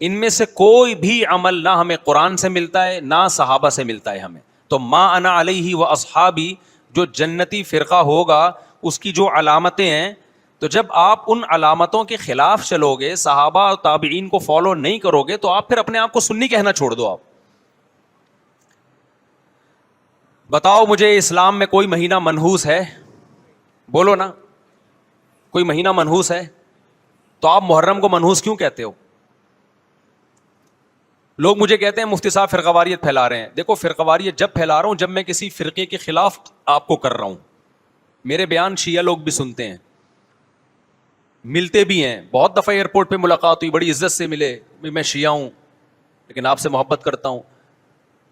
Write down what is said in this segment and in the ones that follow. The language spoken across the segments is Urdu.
ان میں سے کوئی بھی عمل نہ ہمیں قرآن سے ملتا ہے نہ صحابہ سے ملتا ہے ہمیں. تو ما انا علیہ و اصحابی جو جنتی فرقہ ہوگا اس کی جو علامتیں ہیں, تو جب آپ ان علامتوں کے خلاف چلو گے, صحابہ اور تابعین کو فالو نہیں کرو گے, تو آپ پھر اپنے آپ کو سنی کہنا چھوڑ دو. آپ بتاؤ مجھے اسلام میں کوئی مہینہ منحوس ہے؟ بولو نا, کوئی مہینہ منحوس ہے؟ تو آپ محرم کو منحوس کیوں کہتے ہو؟ لوگ مجھے کہتے ہیں مفتی صاحب فرقہ واریت پھیلا رہے ہیں. دیکھو فرقہ واریت جب پھیلا رہا ہوں جب میں کسی فرقے کے خلاف آپ کو کر رہا ہوں. میرے بیان شیعہ لوگ بھی سنتے ہیں, ملتے بھی ہیں. بہت دفعہ ایئرپورٹ پہ ملاقات ہوئی, بڑی عزت سے ملے, میں شیعہ ہوں لیکن آپ سے محبت کرتا ہوں.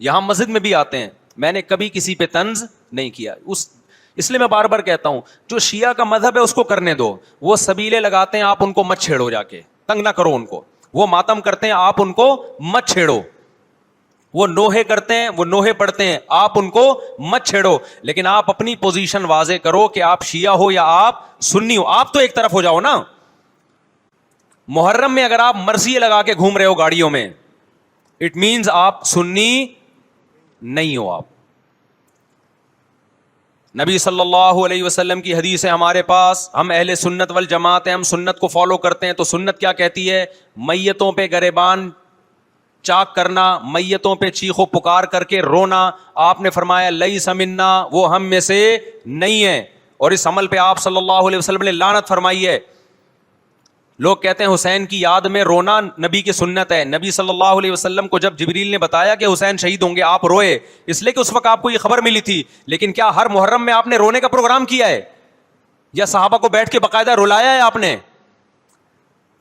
یہاں مسجد میں بھی آتے ہیں, میں نے کبھی کسی پہ طنز نہیں کیا. اس لیے میں بار بار کہتا ہوں جو شیعہ کا مذہب ہے اس کو کرنے دو. وہ سبیلے لگاتے ہیں, آپ ان کو مت چھیڑو, جا کے تنگ نہ کرو ان کو. وہ ماتم کرتے ہیں, آپ ان کو مت چھیڑو. وہ نوحے کرتے ہیں, وہ نوحے پڑھتے ہیں, آپ ان کو مت چھیڑو. لیکن آپ اپنی پوزیشن واضح کرو کہ آپ شیعہ ہو یا آپ سنی ہو. آپ تو ایک طرف ہو جاؤ نا. محرم میں اگر آپ مرثیے لگا کے گھوم رہے ہو گاڑیوں میں, اٹ مینز آپ سنی نہیں ہو. آپ نبی صلی اللہ علیہ وسلم کی حدیث ہے ہمارے پاس, ہم اہل سنت والجماعت ہیں, ہم سنت کو فالو کرتے ہیں. تو سنت کیا کہتی ہے؟ میتوں پہ گریبان چاک کرنا, میتوں پہ چیخ و پکار کر کے رونا. آپ نے فرمایا لیس منا, وہ ہم میں سے نہیں ہے. اور اس عمل پہ آپ صلی اللہ علیہ وسلم نے لعنت فرمائی ہے. لوگ کہتے ہیں حسین کی یاد میں رونا نبی کی سنت ہے. نبی صلی اللہ علیہ وسلم کو جب جبریل نے بتایا کہ حسین شہید ہوں گے, آپ روئے, اس لیے کہ اس وقت آپ کو یہ خبر ملی تھی. لیکن کیا ہر محرم میں آپ نے رونے کا پروگرام کیا ہے, یا صحابہ کو بیٹھ کے باقاعدہ رلایا ہے آپ نے؟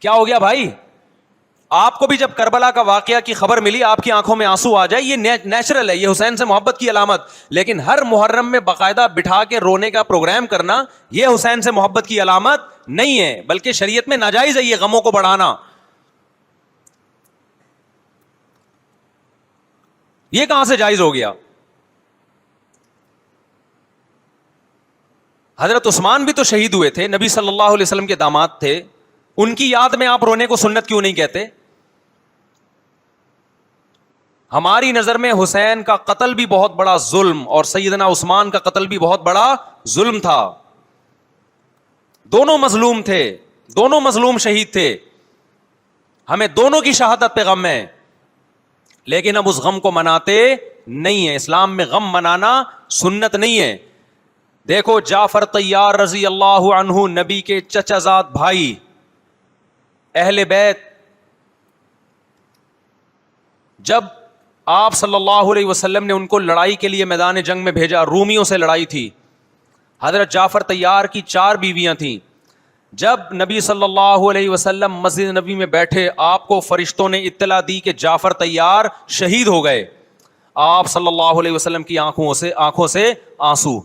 کیا ہو گیا بھائی؟ آپ کو بھی جب کربلا کا واقعہ کی خبر ملی آپ کی آنکھوں میں آنسو آ جائے, یہ نیچرل ہے, یہ حسین سے محبت کی علامت. لیکن ہر محرم میں باقاعدہ بٹھا کے رونے کا پروگرام کرنا یہ حسین سے محبت کی علامت نہیں ہے, بلکہ شریعت میں ناجائز ہے یہ غموں کو بڑھانا. یہ کہاں سے جائز ہو گیا؟ حضرت عثمان بھی تو شہید ہوئے تھے, نبی صلی اللہ علیہ وسلم کے داماد تھے. ان کی یاد میں آپ رونے کو سنت کیوں نہیں کہتے؟ ہماری نظر میں حسین کا قتل بھی بہت بڑا ظلم, اور سیدنا عثمان کا قتل بھی بہت بڑا ظلم تھا. دونوں مظلوم تھے, دونوں مظلوم شہید تھے. ہمیں دونوں کی شہادت پہ غم ہے, لیکن اب اس غم کو مناتے نہیں ہیں. اسلام میں غم منانا سنت نہیں ہے. دیکھو جعفر طیار رضی اللہ عنہ, نبی کے چچا زاد بھائی, اہل بیت, جب آپ صلی اللہ علیہ وسلم نے ان کو لڑائی کے لیے میدان جنگ میں بھیجا, رومیوں سے لڑائی تھی. حضرت جعفر طیار کی 4 بیویاں تھیں. جب نبی صلی اللہ علیہ وسلم مسجد نبی میں بیٹھے, آپ کو فرشتوں نے اطلاع دی کہ جعفر طیار شہید ہو گئے. آپ صلی اللہ علیہ وسلم کی آنکھوں سے آنسو.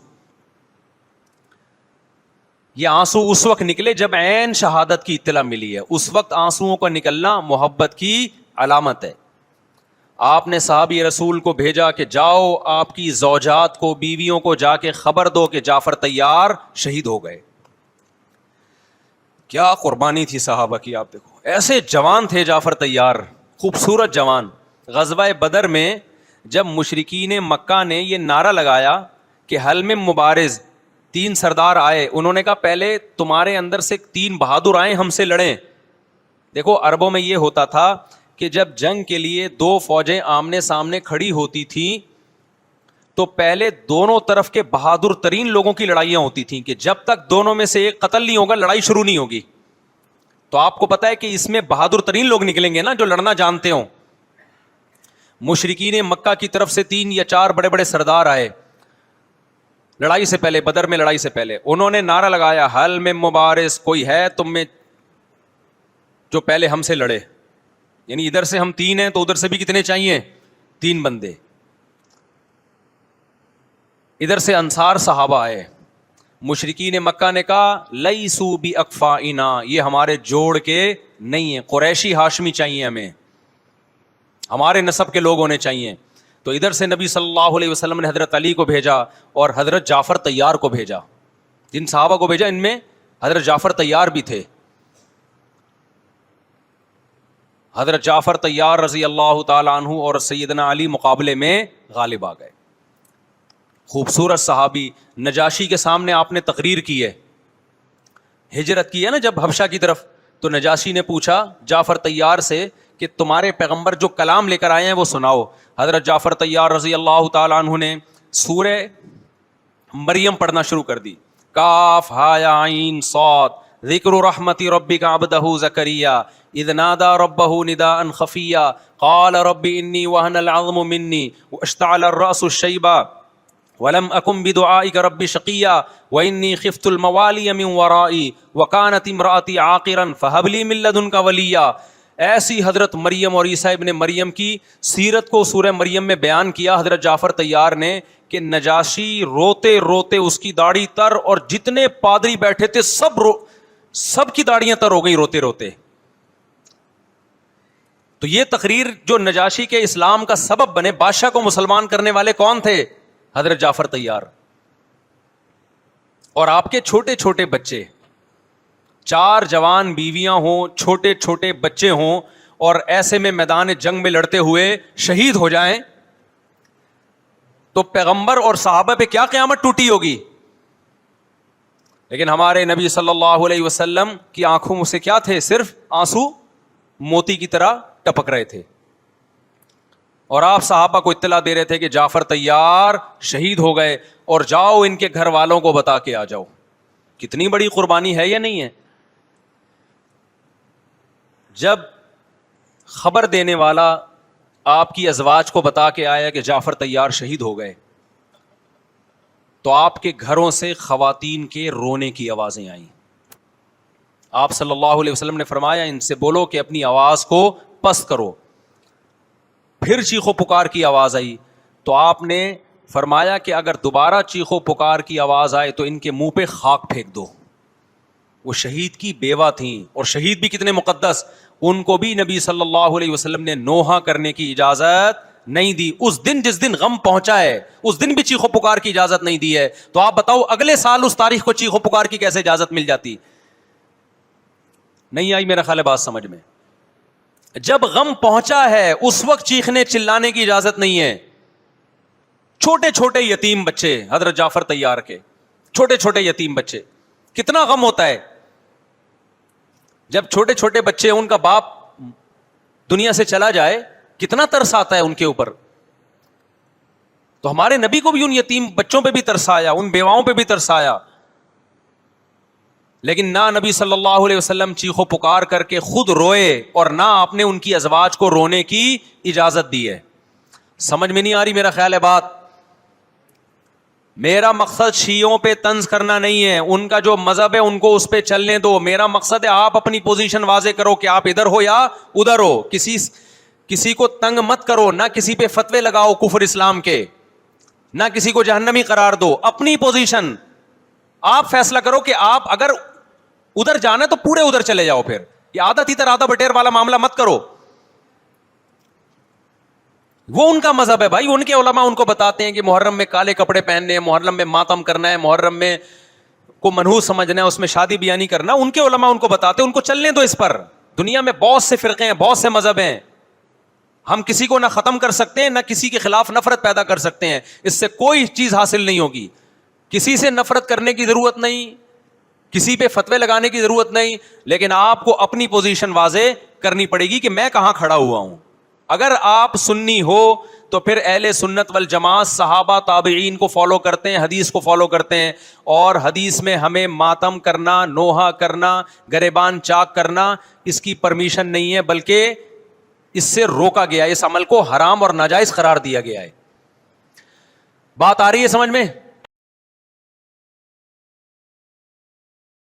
یہ آنسو اس وقت نکلے جب عین شہادت کی اطلاع ملی ہے. اس وقت آنسوؤں کا نکلنا محبت کی علامت ہے. آپ نے صحابی رسول کو بھیجا کہ جاؤ آپ کی زوجات کو, بیویوں کو جا کے خبر دو کہ جعفر طیار شہید ہو گئے. کیا قربانی تھی صحابہ کی, آپ دیکھو ایسے جوان تھے جعفر طیار, خوبصورت جوان. غزوہ بدر میں جب مشرکین مکہ نے یہ نعرہ لگایا کہ حل میں مبارز, 3 سردار آئے, انہوں نے کہا پہلے تمہارے اندر سے 3 بہادر آئیں ہم سے لڑیں. دیکھو عربوں میں یہ ہوتا تھا کہ جب جنگ کے لیے 2 فوجیں آمنے سامنے کھڑی ہوتی تھیں تو پہلے دونوں طرف کے بہادر ترین لوگوں کی لڑائیاں ہوتی تھیں کہ جب تک دونوں میں سے ایک قتل نہیں ہوگا لڑائی شروع نہیں ہوگی. تو آپ کو پتا ہے کہ اس میں بہادر ترین لوگ نکلیں گے نا, جو لڑنا جانتے ہوں. مشرکین مکہ کی طرف سے 3 یا 4 بڑے بڑے سردار آئے لڑائی سے پہلے, بدر میں لڑائی سے پہلے. انہوں نے نعرہ لگایا حل میں مبارز, کوئی ہے تم میں جو پہلے ہم سے لڑے. یعنی ادھر سے ہم 3 ہیں تو ادھر سے بھی کتنے چاہیے؟ 3 بندے. ادھر سے انصار صحابہ آئے. مشرکین مکہ نے کہا لیسو بی اکفائنا, یہ ہمارے جوڑ کے نہیں ہیں, قریشی ہاشمی چاہیے ہمیں, ہمارے نسب کے لوگ ہونے چاہیے. تو ادھر سے نبی صلی اللہ علیہ وسلم نے حضرت علی کو بھیجا اور حضرت جعفر طیار کو بھیجا. جن صحابہ کو بھیجا ان میں حضرت جعفر طیار بھی تھے. حضرت جعفر طیار رضی اللہ تعالیٰ عنہ اور سیدنا علی مقابلے میں غالب آ گئے. خوبصورت صحابی. نجاشی کے سامنے آپ نے تقریر کی ہے, ہجرت کی ہے نا جب حبشہ کی طرف, تو نجاشی نے پوچھا جعفر طیار سے کہ تمہارے پیغمبر جو کلام لے کر آئے ہیں وہ سناؤ. حضرت جعفر طیار رضی اللہ تعالیٰ عنہ نے سورہ مریم پڑھنا شروع کر دی. کاف ہا یا عین صاد ذکر رحمت ربک عبدہ زکریا اذ نادى ربه نداء خفيا قال رب اني وهن العظم مني واشتعل الراس شيبا ولم اكن بدعائك رب شقيا واني خفت الموالي من ورائي وكانت امراتي عاقرا فهب لي من لدنك وليا. ایسی حضرت مریم اور عیسیٰ ابن مریم کی سیرت کو سورہ مریم میں بیان کیا حضرت جعفر طیار نے کہ نجاشی روتے روتے اس کی داڑھی تر, اور جتنے پادری بیٹھے تھے سب کی داڑیاں تر ہو گئی روتے روتے. تو یہ تقریر جو نجاشی کے اسلام کا سبب بنے, بادشاہ کو مسلمان کرنے والے کون تھے؟ حضرت جعفر طیار. اور آپ کے چھوٹے چھوٹے بچے, 4 جوان بیویاں ہوں, چھوٹے چھوٹے بچے ہوں, اور ایسے میں میدان جنگ میں لڑتے ہوئے شہید ہو جائیں, تو پیغمبر اور صحابہ پہ کیا قیامت ٹوٹی ہوگی. لیکن ہمارے نبی صلی اللہ علیہ وسلم کی آنکھوں سے کیا تھے؟ صرف آنسو موتی کی طرح ٹپک رہے تھے. اور آپ صحابہ کو اطلاع دے رہے تھے کہ جعفر طیار شہید ہو گئے, اور جاؤ ان کے گھر والوں کو بتا کے آ جاؤ. کتنی بڑی قربانی ہے یا نہیں ہے؟ جب خبر دینے والا آپ کی ازواج کو بتا کے آیا کہ جعفر طیار شہید ہو گئے, تو آپ کے گھروں سے خواتین کے رونے کی آوازیں آئیں. آپ صلی اللہ علیہ وسلم نے فرمایا ان سے بولو کہ اپنی آواز کو پست کرو. پھر چیخو پکار کی آواز آئی, تو آپ نے فرمایا کہ اگر دوبارہ چیخو پکار کی آواز آئے تو ان کے منہ پہ خاک پھینک دو. وہ شہید کی بیوہ تھیں, اور شہید بھی کتنے مقدس, ان کو بھی نبی صلی اللہ علیہ وسلم نے نوحہ کرنے کی اجازت نہیں دی. اس دن جس دن غم پہنچا ہے اس دن بھی چیخو پکار کی اجازت نہیں دی ہے. تو آپ بتاؤ اگلے سال اس تاریخ کو چیخو پکار کی کیسے اجازت مل جاتی؟ نہیں آئی میرا خیال ہے بات سمجھ میں. جب غم پہنچا ہے اس وقت چیخنے چلانے کی اجازت نہیں ہے. چھوٹے چھوٹے یتیم بچے, حضرت جعفر طیار کے چھوٹے چھوٹے یتیم بچے, کتنا غم ہوتا ہے جب چھوٹے چھوٹے بچے, ان کا باپ دنیا سے چلا جائے, کتنا ترس آتا ہے ان کے اوپر. تو ہمارے نبی کو بھی ان یتیم بچوں پہ بھی ترس آیا, ان بیواؤں پہ بھی ترس آیا. لیکن نہ نبی صلی اللہ علیہ وسلم چیخو پکار کر کے خود روئے, اور نہ آپ نے ان کی ازواج کو رونے کی اجازت دی ہے. سمجھ میں نہیں آ رہی میرا خیال ہے بات. میرا مقصد شیعوں پہ طنز کرنا نہیں ہے, ان کا جو مذہب ہے ان کو اس پہ چلنے دو. میرا مقصد ہے آپ اپنی پوزیشن واضح کرو کہ آپ ادھر ہو یا ادھر ہو. کسی کو تنگ مت کرو, نہ کسی پہ فتوے لگاؤ کفر اسلام کے, نہ کسی کو جہنمی قرار دو. اپنی پوزیشن آپ فیصلہ کرو کہ آپ اگر ادھر جانا ہے تو پورے ادھر چلے جاؤ. پھر یہ آدھا تیتر آدھا بٹیر والا معاملہ مت کرو. وہ ان کا مذہب ہے بھائی, ان کے علماء ان کو بتاتے ہیں کہ محرم میں کالے کپڑے پہننے ہیں, محرم میں ماتم کرنا ہے, محرم میں کو منحوس سمجھنا ہے, اس میں شادی بیانی کرنا. ان کے علماء ان کو بتاتے ہیں, ان کو چلنے دو اس پر. دنیا میں بہت سے فرقے ہیں, بہت سے مذہب ہیں, ہم کسی کو نہ ختم کر سکتے ہیں نہ کسی کے خلاف نفرت پیدا کر سکتے ہیں. اس سے کوئی چیز حاصل نہیں ہوگی. کسی سے نفرت کرنے کی ضرورت نہیں, کسی پہ فتوے لگانے کی ضرورت نہیں, لیکن آپ کو اپنی پوزیشن واضح کرنی پڑے گی کہ میں کہاں کھڑا ہوا ہوں. اگر آپ سنی ہو تو پھر اہل سنت والجماعت صحابہ تابعین کو فالو کرتے ہیں, حدیث کو فالو کرتے ہیں, اور حدیث میں ہمیں ماتم کرنا, نوحہ کرنا, گریبان چاک کرنا اس کی پرمیشن نہیں ہے, بلکہ اس سے روکا گیا ہے, اس عمل کو حرام اور ناجائز قرار دیا گیا ہے. بات آ رہی ہے سمجھ میں؟